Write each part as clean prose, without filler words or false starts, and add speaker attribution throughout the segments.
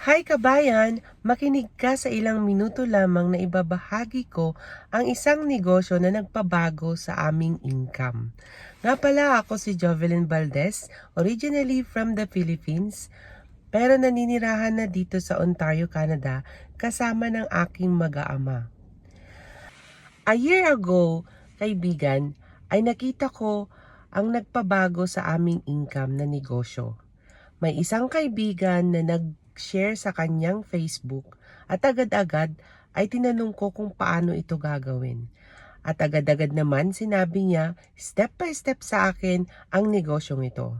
Speaker 1: Hi kabayan! Makinig ka sa ilang minuto lamang na ibabahagi ko ang isang negosyo na nagpabago sa aming income. Nga pala ako si Jovelyn Valdez, originally from the Philippines, pero naninirahan na dito sa Ontario, Canada kasama ng aking mag-aama. A year ago, kaibigan, ay nakita ko ang nagpabago sa aming income na negosyo. May isang kaibigan na nag-share sa kanyang Facebook at agad-agad ay tinanong ko kung paano ito gagawin. At agad-agad naman sinabi niya step by step sa akin ang negosyong ito.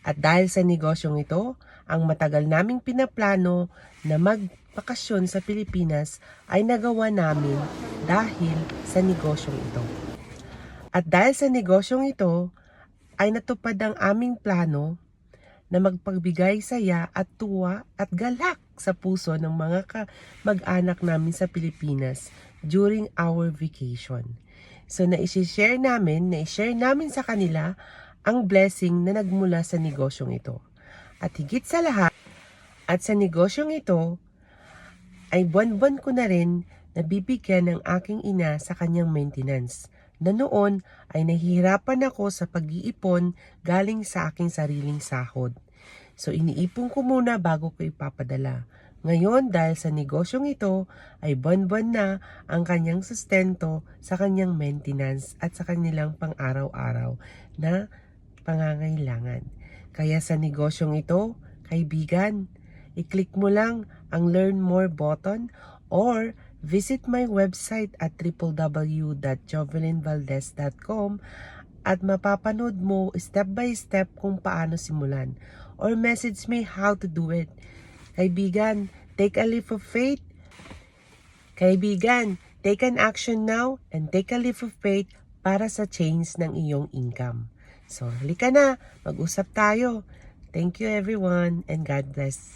Speaker 1: At dahil sa negosyong ito, ang matagal naming pinaplano na magbakasyon sa Pilipinas ay nagawa namin dahil sa negosyong ito. At dahil sa negosyong ito ay natupad ang aming plano na magpagbigay saya at tuwa at galak sa puso ng mga mag-anak namin sa Pilipinas during our vacation. So na-share namin sa kanila ang blessing na nagmula sa negosyong ito. At higit sa lahat, at sa negosyong ito, ay buwan-buwan ko na rin nabibigyan ng aking ina sa kanyang maintenance, na noon ay nahihirapan ako sa pag-iipon galing sa aking sariling sahod. So iniipon ko muna bago ko ipapadala. Ngayon dahil sa negosyong ito ay buwan-buwan na ang kanyang sustento sa kanyang maintenance at sa kanilang pang-araw-araw na pangangailangan. Kaya sa negosyong ito, kaibigan, i-click mo lang ang Learn More button or visit my website at www.jovelynvaldez.com at mapapanood mo step by step kung paano simulan or message me how to do it. Kaibigan, take a leap of faith. Kaibigan, take an action now and take a leap of faith para sa change ng iyong income. So, halika na, mag-usap tayo. Thank you everyone and God bless.